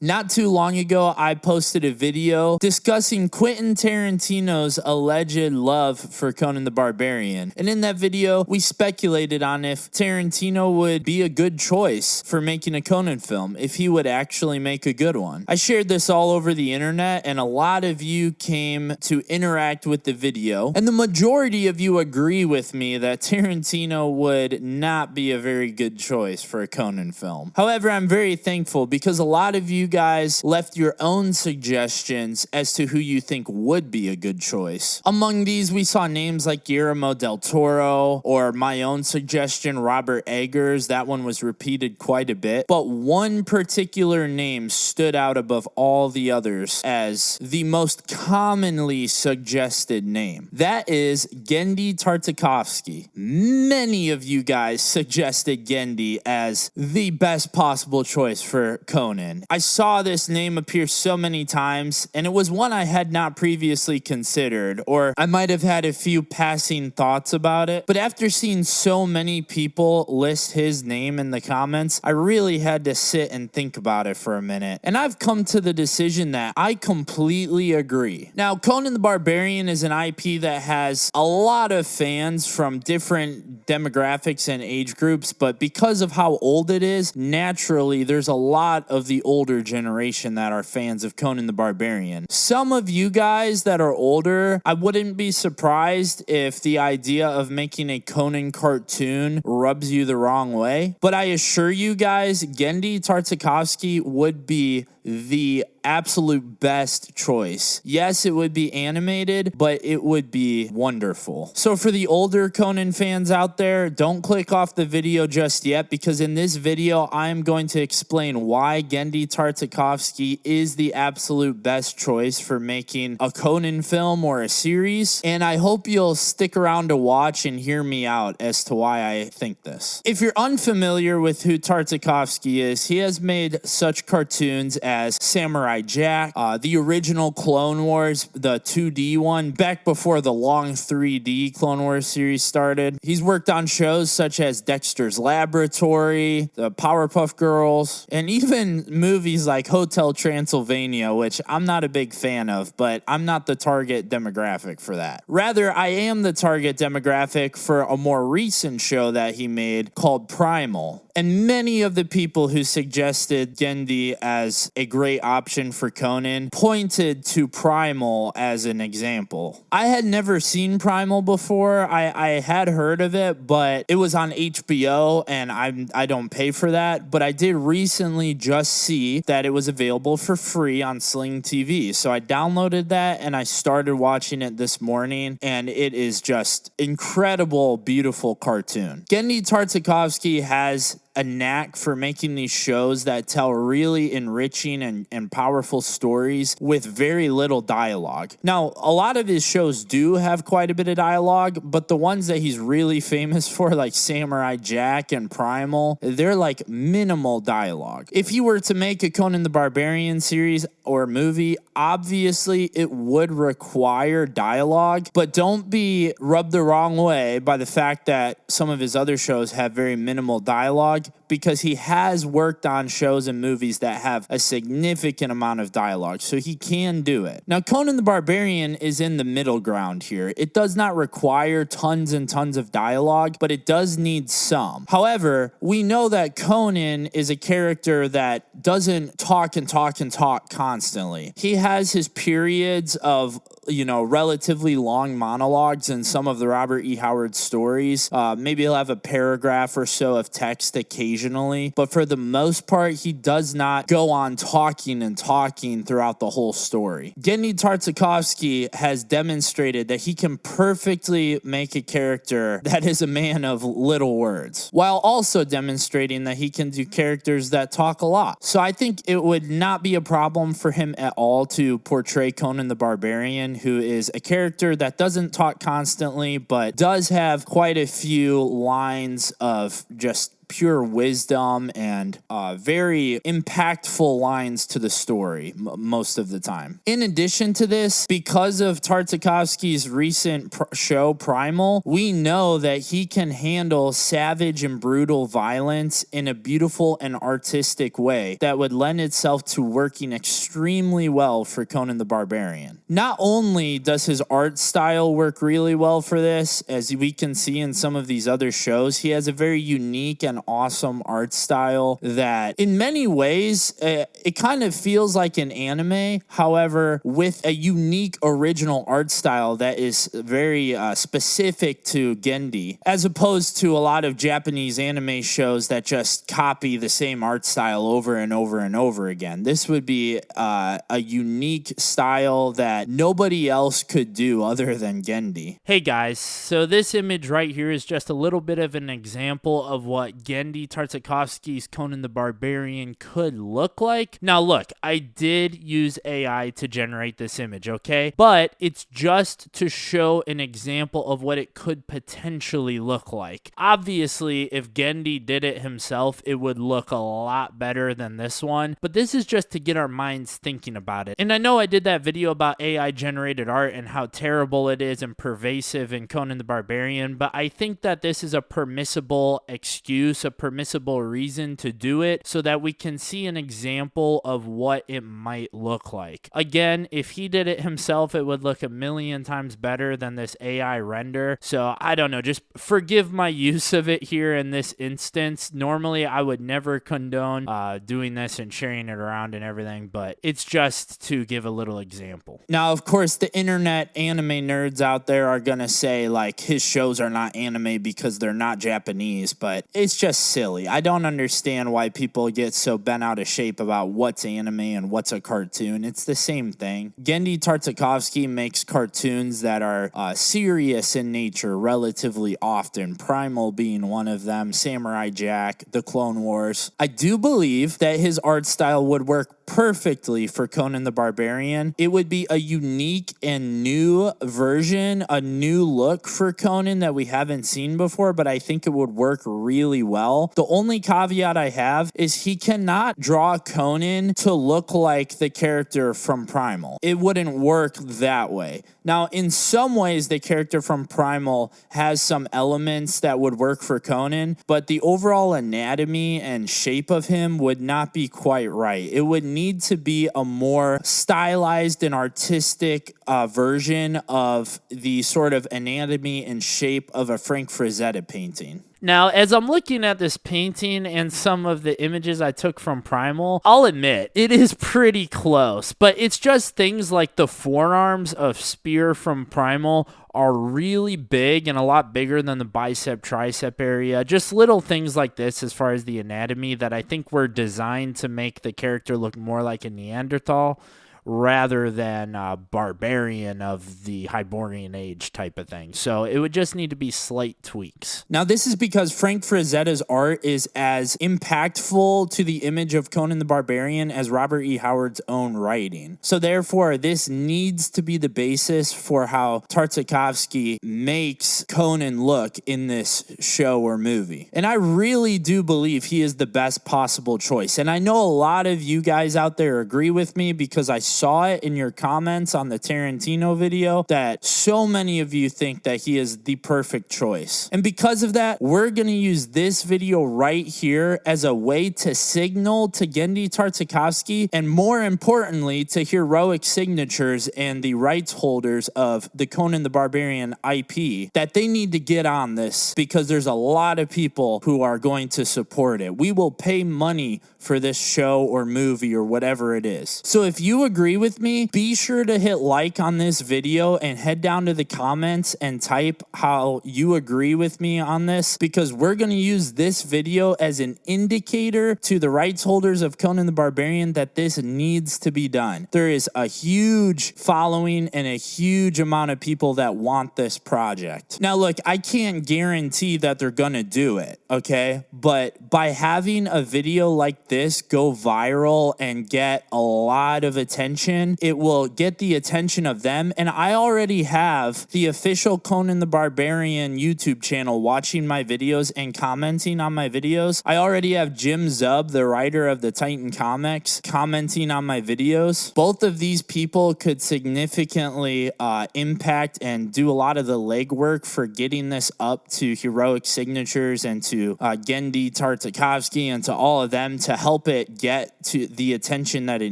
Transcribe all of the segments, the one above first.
Not too long ago, I posted a video discussing Quentin Tarantino's alleged love for Conan the Barbarian. And in that video, we speculated on if Tarantino would be a good choice for making a Conan film, if he would actually make a good one. I shared this all over the internet, and a lot of you came to interact with the video. And the majority of you agree with me that Tarantino would not be a very good choice for a Conan film. However, I'm very thankful because a lot of you guys left your own suggestions as to who you think would be a good choice. Among these, we saw names like Guillermo del Toro, or my own suggestion, Robert Eggers. That one was repeated quite a bit. But one particular name stood out above all the others as the most commonly suggested name. That is Genndy Tartakovsky. Many of you guys suggested Genndy as the best possible choice for Conan. I saw this name appear so many times, and it was one I had not previously considered, or I might have had a few passing thoughts about it. But after seeing so many people list his name in the comments, I really had to sit and think about it for a minute. And I've come to the decision that I completely agree. Now, Conan the Barbarian is an IP that has a lot of fans from different demographics and age groups, but because of how old it is, naturally there's a lot of the older generation that are fans of Conan the Barbarian. Some of you guys that are older, I wouldn't be surprised if the idea of making a Conan cartoon rubs you the wrong way, but I assure you guys, Genndy Tartakovsky would be the absolute best choice. Yes, it would be animated, but it would be wonderful. So for the older Conan fans out there, don't click off the video just yet, because in this video, I'm going to explain why Genndy Tartakovsky is the absolute best choice for making a Conan film or a series. And I hope you'll stick around to watch and hear me out as to why I think this. If you're unfamiliar with who Tartakovsky is, he has made such cartoons as Samurai Jack, the original Clone Wars, the 2D one, back before the long 3D Clone Wars series started. He's worked on shows such as Dexter's Laboratory, the Powerpuff Girls, and even movies like Hotel Transylvania, which I'm not a big fan of, but I'm not the target demographic for that. Rather, I am the target demographic for a more recent show that he made called Primal. And many of the people who suggested Genndy as a great option for Conan pointed to Primal as an example. I had never seen Primal before. I had heard of it, but it was on HBO, and I don't pay for that. But I did recently just see that it was available for free on Sling TV. So I downloaded that, and I started watching it this morning, and it is just incredible, beautiful cartoon. Genndy Tartakovsky has a knack for making these shows that tell really enriching and powerful stories with very little dialogue. Now, a lot of his shows do have quite a bit of dialogue, but the ones that he's really famous for, like Samurai Jack and Primal, they're like minimal dialogue. If he were to make a Conan the Barbarian series or movie, obviously it would require dialogue, but don't be rubbed the wrong way by the fact that some of his other shows have very minimal dialogue, because he has worked on shows and movies that have a significant amount of dialogue, so he can do it. Now, Conan the Barbarian is in the middle ground here. It does not require tons and tons of dialogue, but it does need some. However, we know that Conan is a character that doesn't talk and talk and talk constantly. He has his periods of relatively long monologues in some of the Robert E. Howard stories. Maybe he'll have a paragraph or so of text occasionally, but for the most part, he does not go on talking and talking throughout the whole story. Genndy Tartakovsky has demonstrated that he can perfectly make a character that is a man of little words, while also demonstrating that he can do characters that talk a lot. So I think it would not be a problem for him at all to portray Conan the Barbarian, who is a character that doesn't talk constantly, but does have quite a few lines of just pure wisdom and very impactful lines to the story most of the time. In addition to this, because of Tartakovsky's recent show Primal, we know that he can handle savage and brutal violence in a beautiful and artistic way that would lend itself to working extremely well for Conan the Barbarian. Not only does his art style work really well for this, as we can see in some of these other shows, he has a very unique and awesome art style that in many ways it kind of feels like an anime, however with a unique original art style that is very specific to Genndy, as opposed to a lot of Japanese anime shows that just copy the same art style over and over and over again. This would be a unique style that nobody else could do other than Genndy. Hey guys, so this image right here is just a little bit of an example of what Genndy Tartakovsky's Conan the Barbarian could look like. Now look, I did use AI to generate this image, okay? But it's just to show an example of what it could potentially look like. Obviously, if Genndy did it himself, it would look a lot better than this one, but this is just to get our minds thinking about it. And I know I did that video about AI generated art and how terrible it is and pervasive in Conan the Barbarian, but I think that this is a permissible excuse, a permissible reason to do it so that we can see an example of what it might look like. Again, if he did it himself, it would look a million times better than this AI render. So I don't know, just forgive my use of it here in this instance. Normally, I would never condone doing this and sharing it around and everything, but it's just to give a little example. Now, of course, the internet anime nerds out there are going to say, like, his shows are not anime because they're not Japanese, but it's just silly. I don't understand why people get so bent out of shape about what's anime and what's a cartoon. It's the same thing. Genndy Tartakovsky makes cartoons that are serious in nature relatively often, Primal being one of them, Samurai Jack, The Clone Wars. I do believe that his art style would work perfectly for Conan the Barbarian. It would be a unique and new version, a new look for Conan that we haven't seen before, but I think it would work really well. The only caveat I have is he cannot draw Conan to look like the character from Primal. It wouldn't work that way. Now, in some ways, the character from Primal has some elements that would work for Conan, but the overall anatomy and shape of him would not be quite right. It would need to be a more stylized and artistic version of the sort of anatomy and shape of a Frank Frazetta painting. Now, as I'm looking at this painting and some of the images I took from Primal, I'll admit, it is pretty close, but it's just things like the forearms of Spear from Primal are really big and a lot bigger than the bicep-tricep area. Just little things like this as far as the anatomy that I think were designed to make the character look more like a Neanderthal rather than a barbarian of the Hyborian age type of thing. So it would just need to be slight tweaks. Now, this is because Frank Frazetta's art is as impactful to the image of Conan the Barbarian as Robert E. Howard's own writing. So therefore, this needs to be the basis for how Tartakovsky makes Conan look in this show or movie. And I really do believe he is the best possible choice. And I know a lot of you guys out there agree with me because I saw it in your comments on the Tarantino video that so many of you think that he is the perfect choice. And because of that, we're going to use this video right here as a way to signal to Genndy Tartakovsky and more importantly to heroic signatures and the rights holders of the Conan the Barbarian IP that they need to get on this because there's a lot of people who are going to support it. We will pay money for this show or movie or whatever it is. So if you agree with me, be sure to hit like on this video and head down to the comments and type how you agree with me on this because we're going to use this video as an indicator to the rights holders of Conan the Barbarian that this needs to be done. There is a huge following and a huge amount of people that want this project. Now look, I can't guarantee that they're going to do it, okay? But by having a video like this go viral and get a lot of attention, it will get the attention of them. And I already have the official Conan the Barbarian YouTube channel watching my videos and commenting on my videos. I already have Jim Zub, the writer of the Titan comics, commenting on my videos. Both of these people could significantly impact and do a lot of the legwork for getting this up to heroic signatures and to Genndy Tartakovsky and to all of them to help it get to the attention that it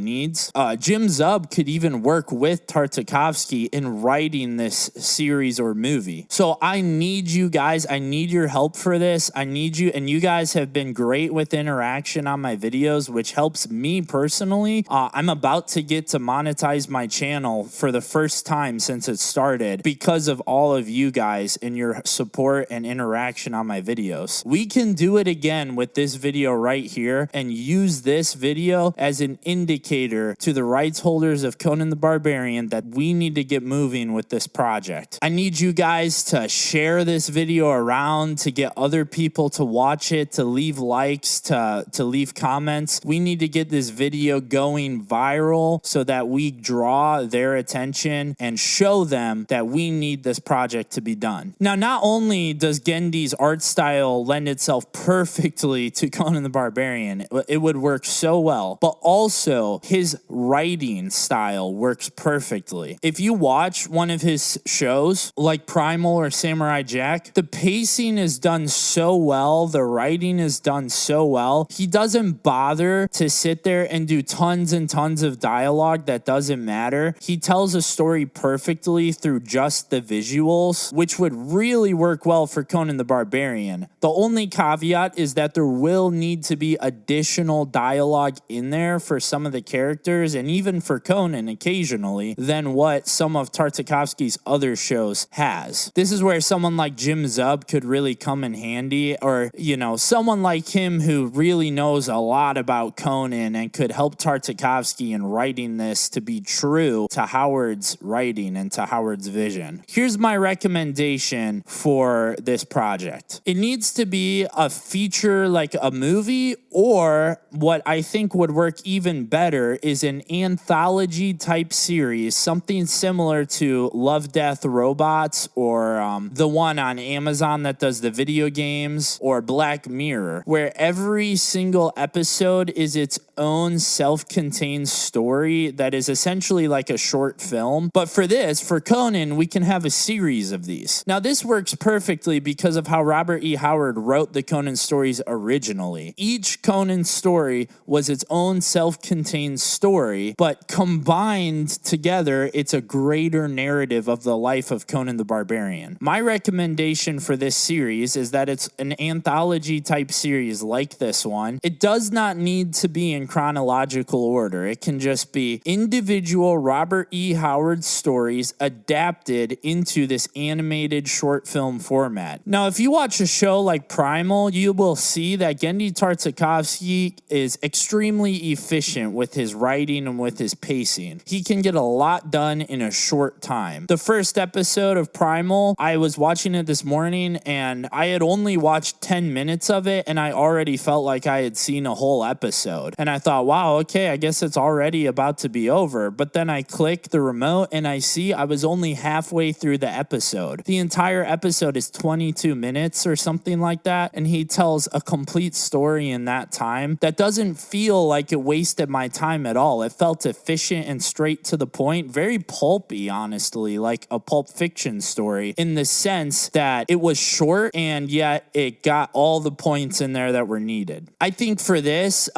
needs. Jim Zub could even work with Tartakovsky in writing this series or movie. So I need you guys. I need your help for this. I need you, and you guys have been great with interaction on my videos, which helps me personally. I'm about to get to monetize my channel for the first time since it started because of all of you guys and your support and interaction on my videos. We can do it again with this video right here and use this video as an indicator to the rights holders of Conan the Barbarian that we need to get moving with this project. I need you guys to share this video around, to get other people to watch it, to leave likes, to leave comments. We need to get this video going viral so that we draw their attention and show them that we need this project to be done. Now, not only does Genndy's art style lend itself perfectly to Conan the Barbarian, it would work so well, but also his writing style works perfectly. If you watch one of his shows like Primal or Samurai Jack, the pacing is done so well, the writing is done so well. He doesn't bother to sit there and do tons and tons of dialogue that doesn't matter. He tells a story perfectly through just the visuals, which would really work well for Conan the Barbarian. The only caveat is that there will need to be additional dialogue in there for some of the characters and even for Conan occasionally than what some of Tartakovsky's other shows has. This is where someone like Jim Zub could really come in handy, or, you know, someone like him who really knows a lot about Conan and could help Tartakovsky in writing this to be true to Howard's writing and to Howard's vision. Here's my recommendation for this project. It needs to be a feature like a movie, or what I think would work even better is an anthology type series, something similar to Love, Death, Robots, or the one on Amazon that does the video games, or Black Mirror, where every single episode is its own self-contained story that is essentially like a short film. But for this, for Conan, we can have a series of these. Now, this works perfectly because of how Robert E. Howard wrote the Conan stories originally. Each Conan story was its own self-contained story, but combined together, it's a greater narrative of the life of Conan the Barbarian. My recommendation for this series is that it's an anthology type series like this one. It does not need to be in chronological order. It can just be individual Robert E. Howard stories adapted into this animated short film format. Now, if you watch a show like Primal, you will see that Genndy Tartakovsky is extremely efficient with his writing and with his pacing. He can get a lot done in a short time. The first episode of Primal, I was watching it this morning and I had only watched 10 minutes of it and I already felt like I had seen a whole episode. And I thought, wow, okay, I guess it's already about to be over. But then I click the remote and I see I was only halfway through the episode. The entire episode is 22 minutes or something like that. And he tells a complete story in that time that doesn't feel like it wasted my time at all. It felt efficient and straight to the point, very pulpy, honestly, like a Pulp Fiction story in the sense that it was short and yet it got all the points in there that were needed. I think for this,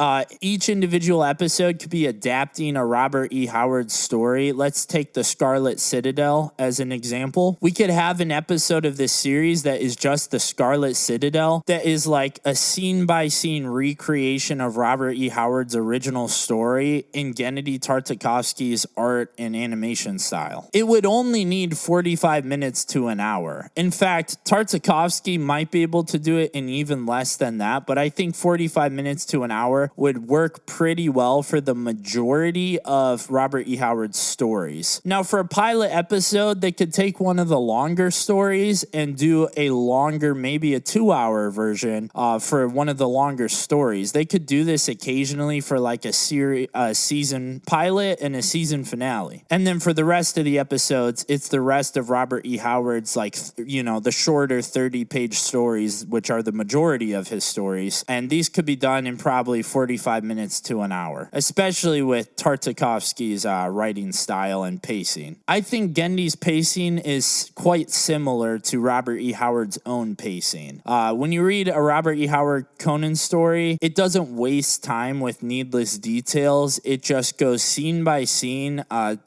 each individual episode could be adapting a Robert E. Howard story. Let's take the Scarlet Citadel as an example. We could have an episode of this series that is just the Scarlet Citadel, that is like a scene-by-scene recreation of Robert E. Howard's original story in Genndy Tartakovsky's art and animation style. It would only need 45 minutes to an hour. In fact, Tartakovsky might be able to do it in even less than that, but I think 45 minutes to an hour would work work pretty well for the majority of Robert E. Howard's stories. Now, for a pilot episode, they could take one of the longer stories and do a longer, maybe a 2-hour version for one of the longer stories. They could do this occasionally for like a season pilot and a season finale. And then for the rest of the episodes, it's the rest of Robert E. Howard's, like, the shorter 30-page stories, which are the majority of his stories. And these could be done in probably 45 minutes to an hour, especially with Tartakovsky's writing style and pacing. I think Genndy's pacing is quite similar to Robert E. Howard's own pacing. When you read a Robert E. Howard Conan story, it doesn't waste time with needless details. It just goes scene by scene,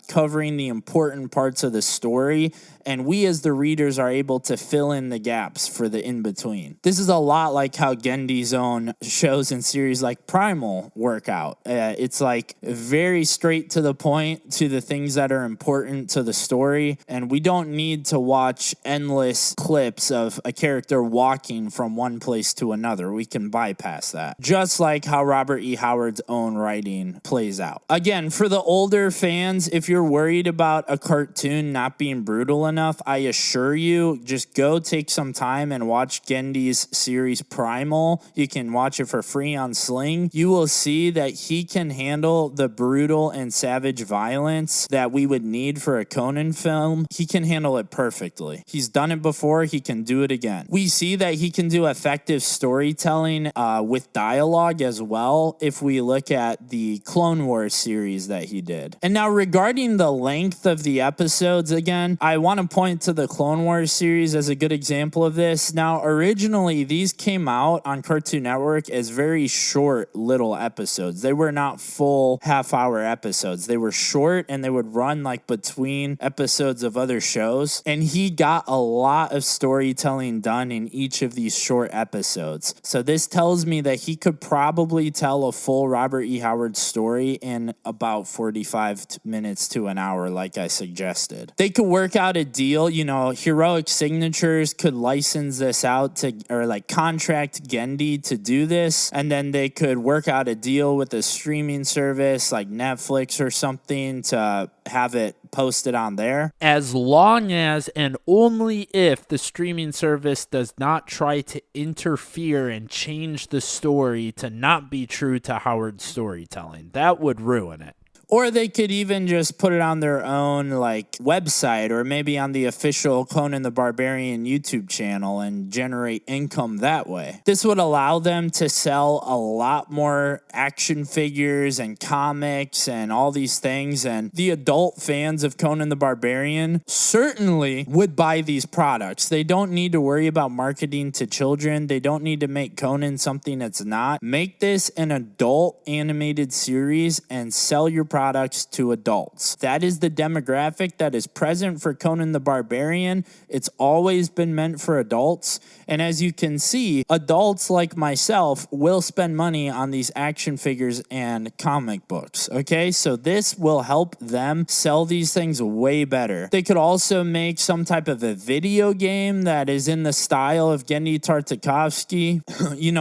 covering the important parts of the story, and we as the readers are able to fill in the gaps for the in-between. This is a lot like how Genndy's own shows and series like Primal work out. It's like very straight to the point, to the things that are important to the story, and we don't need to watch endless clips of a character walking from one place to another. We can bypass that. Just like how Robert E. Howard's own writing plays out. Again, for the older fans, if you're worried about a cartoon not being brutal enough, I assure you, just go take some time and watch Genndy's series Primal. You can watch it for free on Sling. You will see that he can handle the brutal and savage violence that we would need for a Conan film. He can handle it perfectly. He's done it before. He can do it again. We see that he can do effective storytelling with dialogue as well if we look at the Clone Wars series that he did. And now regarding the length of the episodes, again, I want to point to the Clone Wars series as a good example of this. Now, originally, these came out on Cartoon Network as very short little episodes. They were not full half-hour episodes. They were short, and they would run like between episodes of other shows. And he got a lot of storytelling done in each of these short episodes. So this tells me that he could probably tell a full Robert E. Howard story in about 45 minutes to an hour, like I suggested. They could work out a deal, Heroic Signatures could license this out to, or like contract Genndy to do this, and then they could work out a deal with a streaming service like Netflix or something to have it posted on there. As long as and only if the streaming service does not try to interfere and change the story to not be true to Howard's storytelling. That would ruin it. Or they could even just put it on their own like website, or maybe on the official Conan the Barbarian YouTube channel, and generate income that way. This would allow them to sell a lot more action figures and comics and all these things, and the adult fans of Conan the Barbarian certainly would buy these products. They don't need to worry about marketing to children. They don't need to make Conan something that's not. Make this an adult animated series and sell your products to adults. That is the demographic that is present for Conan the Barbarian. It's always been meant for adults. And as you can see, adults like myself will spend money on these action figures and comic books. Okay, so this will help them sell these things way better. They could also make some type of a video game that is in the style of Genndy Tartakovsky.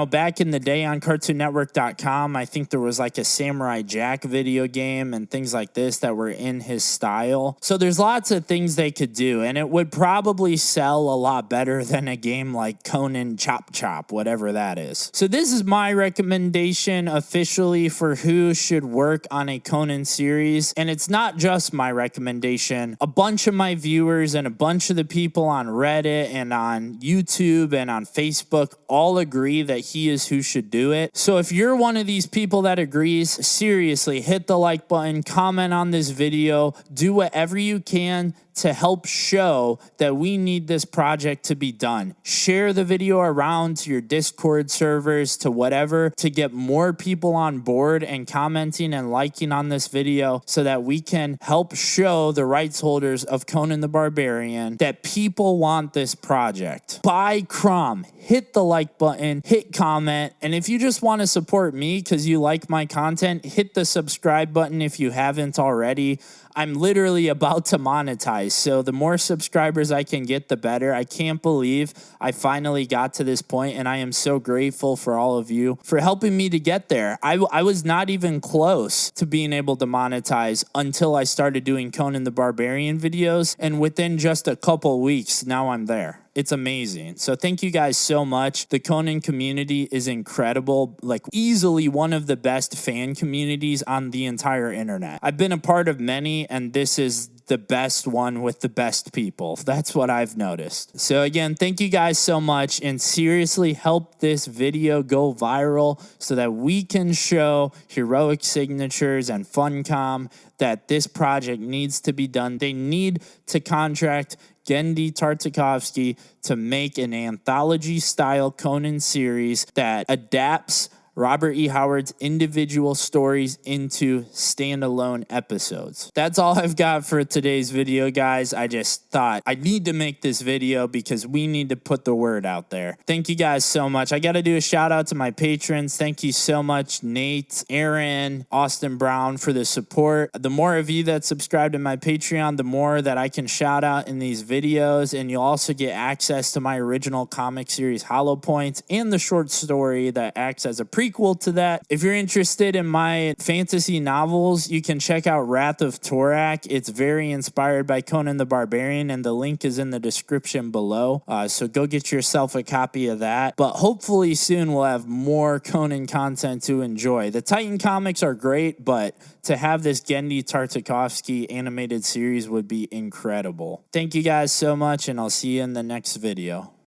Back in the day on CartoonNetwork.com, I think there was like a Samurai Jack video game and things like this that were in his style. So there's lots of things they could do, and it would probably sell a lot better than a game like Conan Chop Chop, whatever that is. So this is my recommendation officially for who should work on a Conan series, and it's not just my recommendation. A bunch of my viewers and a bunch of the people on Reddit and on YouTube and on Facebook all agree that he is who should do it. So if you're one of these people that agrees, seriously, hit the like button, comment on this video, do whatever you can to help show that we need this project to be done. Share the video around to your Discord servers, to whatever, to get more people on board and commenting and liking on this video so that we can help show the rights holders of Conan the Barbarian that people want this project. Buy Crom, hit the like button, hit comment, and if you just want to support me because you like my content, hit the subscribe button if you haven't already. I'm literally about to monetize guys. So the more subscribers I can get, the better. I can't believe I finally got to this point, and I am so grateful for all of you for helping me to get there. I was not even close to being able to monetize until I started doing Conan the Barbarian videos, and within just a couple weeks, now I'm there. It's amazing. So thank you guys so much. The Conan community is incredible, like easily one of the best fan communities on the entire internet. I've been a part of many, and this is the best one with the best people. That's what I've noticed. So again, thank you guys so much, and seriously help this video go viral so that we can show Heroic Signatures and Funcom that this project needs to be done. They need to contract Genndy Tartakovsky to make an anthology-style Conan series that adapts Robert E. Howard's individual stories into standalone episodes. That's all I've got for today's video, guys. I just thought I need to make this video because we need to put the word out there. Thank you guys so much. I got to do a shout out to my patrons. Thank you so much, Nate, Aaron, Austin Brown, for the support. The more of you that subscribe to my Patreon, the more that I can shout out in these videos, and you'll also get access to my original comic series, Hollow Points, and the short story that acts as a prequel to that. If you're interested in my fantasy novels, you can check out Wrath of Torak. It's very inspired by Conan the Barbarian, and the link is in the description below. So go get yourself a copy of that. But hopefully soon we'll have more Conan content to enjoy. The Titan comics are great, but to have this Genndy Tartakovsky animated series would be incredible. Thank you guys so much, and I'll see you in the next video.